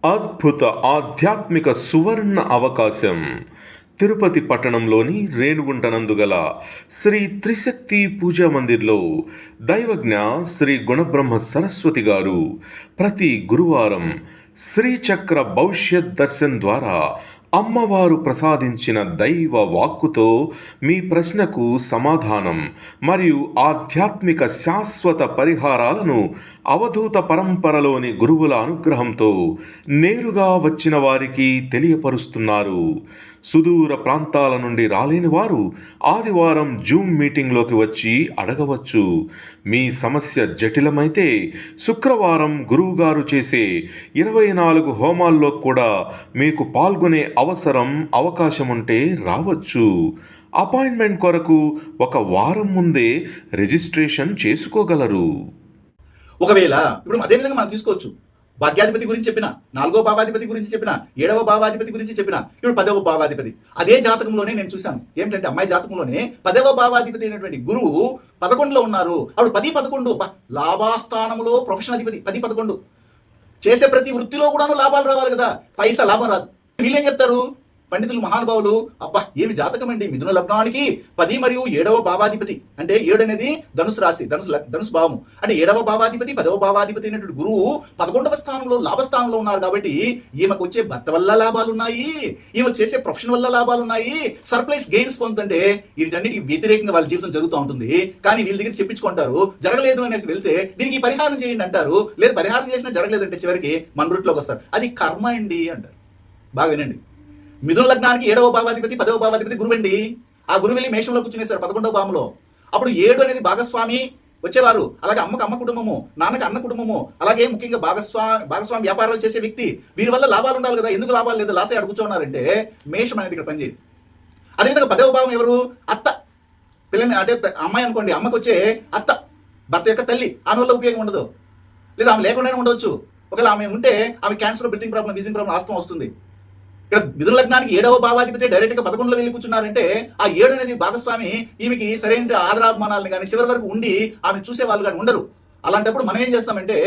అద్భుత ఆధ్యాత్మిక సువర్ణ అవకాశం. తిరుపతి పట్టణంలోని రేణుగుంటనందుగల శ్రీ త్రిశక్తి పూజా మందిర్లో దైవజ్ఞ శ్రీ గుణబ్రహ్మ సరస్వతి గారు ప్రతి గురువారం శ్రీచక్ర భవిష్యత్ దర్శన్ ద్వారా అమ్మవారు ప్రసాదించిన దైవ వాక్కుతో మీ ప్రశ్నకు సమాధానం మరియు ఆధ్యాత్మిక శాశ్వత పరిహారాలను అవధూత పరంపరలోని గురువుల అనుగ్రహంతో నేరుగా వచ్చిన వారికి తెలియపరుస్తున్నారు. సుదూర ప్రాంతాల నుండి రాలేని వారు ఆదివారం జూమ్ మీటింగ్లోకి వచ్చి అడగవచ్చు. మీ సమస్య జటిలమైతే శుక్రవారం గురువుగారు చేసే 24 హోమాల్లో కూడా మీకు పాల్గొనే అవకాశం ఉంటే రావచ్చు. అపాయింట్మెంట్ కొరకు 1 వారం ముందే రిజిస్ట్రేషన్ చేసుకోగలరు. ఒకవేళ ఇప్పుడు అదే విధంగా మనం తీసుకోవచ్చు. భాగ్యాధిపతి గురించి చెప్పిన, 4వ భావాధిపతి గురించి చెప్పిన, 7వ భావాధిపతి గురించి చెప్పిన, ఇప్పుడు 10వ భావాధిపతి. అదే జాతకంలోనే నేను చూశాను. ఏమిటంటే అమ్మాయి జాతకంలోనే 10వ భావాధిపతి అయినటువంటి గురువు 11లో ఉన్నారు. అప్పుడు 10, 11 లాభాస్థానంలో ప్రొఫెషన్ అధిపతి 10, 11 చేసే ప్రతి వృత్తిలో కూడాను లాభాలు రావాలి కదా, పైసా లాభం రాదు. వీళ్ళేం చెప్తారు పండితులు మహానుభావులు, అబ్బా ఏమి జాతకం అండి, మిథున లగ్నానికి 10 మరియు 7వ భావాధిపతి అంటే 7 అనేది ధనుసు రాశి, ధనుసు భావము అంటే 7వ భావాధిపతి 10వ భావాధిపతి అయినటువంటి గురువు 11వ స్థానంలో లాభస్థానంలో ఉన్నారు. కాబట్టి ఈమెకు వచ్చే భర్త వల్ల లాభాలు ఉన్నాయి, ఈమె చేసే ప్రొఫెషన్ వల్ల లాభాలు ఉన్నాయి, సర్ప్రైజ్ గెయిన్స్ పొందుతుంటే వీటన్నిటికి వ్యతిరేకంగా వాళ్ళ జీవితం జరుగుతూ ఉంటుంది. కానీ వీళ్ళ దగ్గర చెప్పించుకుంటారు, జరగలేదు అనేసి వెళ్తే దీనికి పరిహారం చేయండి అంటారు. లేదు పరిహారం చేసినా జరగలేదంటే చివరికి మన రూట్లోకి వస్తారు. అది కర్మ అండి అంటారు. బాగా వినండి, మిథున లగ్నానికి 7వ భావాధిపతి 10వ భావాధిపతి గురువండి. ఆ గురువు వెళ్ళి మేషంలో కూర్చునేశారు 11వ భావంలో. అప్పుడు 7 అనేది భాగస్వామి వచ్చేవారు. అలాగే అమ్మకు అమ్మ కుటుంబము, నాన్నకి అన్న కుటుంబము, అలాగే ముఖ్యంగా భాగస్వామి వ్యాపారాలు చేసే వ్యక్తి, వీరి వల్ల లాభాలు ఉండాలి కదా. ఎందుకు లాభాలు లేదు, లాసే అడుగుతున్నారంటే మేషం అనేది ఇక్కడ పనిచేయదు. అదేవిధంగా 10వ భావం ఎవరు, అత్త. పిల్లని అంటే అమ్మాయి అనుకోండి, అమ్మకు వచ్చే అత్త భర్త యొక్క తల్లి, ఆమె వల్ల ఉపయోగం ఉండదు, లేదా ఆమె లేకుండానే ఉండవచ్చు. ఒకవేళ ఆమె ఉంటే ఆమె cancer, breathing problem, wheezing problem, asthma వస్తుంది. ఇక్కడ మిథున లగ్నానికి 7వ భావాధిపతి డైరెక్ట్ గా 11లో వెళ్ళి కూర్చున్నారంటే ఆ 7 అనేది భాగస్వామి ఈమెకి సరైన ఆదరాభిమానాలను కానీ చివరి వరకు ఉండి ఆమె చూసే వాళ్ళు కానీ ఉండరు. అలాంటప్పుడు మనం ఏం చేస్తామంటే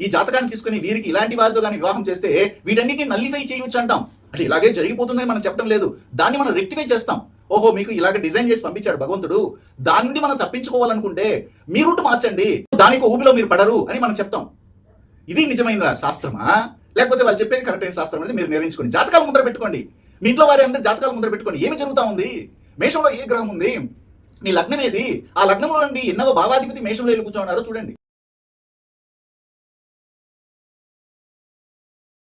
ఈ జాతకాన్ని తీసుకుని వీరికి ఇలాంటి వారితో కానీ వివాహం చేస్తే వీటన్నిటిని నల్లిఫై చేయొచ్చు అంటాం. అంటే ఇలాగే జరిగిపోతుందని మనం చెప్పడం లేదు, దాన్ని మనం రెక్టిఫై చేస్తాం. ఓహో మీకు ఇలాగ డిజైన్ చేసి పంపించాడు భగవంతుడు, దాని నుండి మనం తప్పించుకోవాలనుకుంటే మీ రూట్ మార్చండి, దానికి ఊబిలో మీరు పడరు అని మనం చెప్తాం. ఇది నిజమైన శాస్త్రమా, లేకపోతే వాళ్ళు చెప్పేది కరెక్ట్ అయిన శాస్త్రం అనేది మీరు నిర్ణయించుకోండి. జాతకాలు ముందర పెట్టుకోండి, మీ ఇంట్లో వారి అందరూ జాతకాలు ముందర పెట్టుకోండి. ఏమి జరుగుతా ఉంది, మేషంలో ఏ గ్రహం ఉంది, నీ లగ్నం ఏది, ఆ లగ్నంలో నుండి 8వ భావాధిపతి మేషంలో వెళ్ళి కూర్చోన్నారో చూడండి.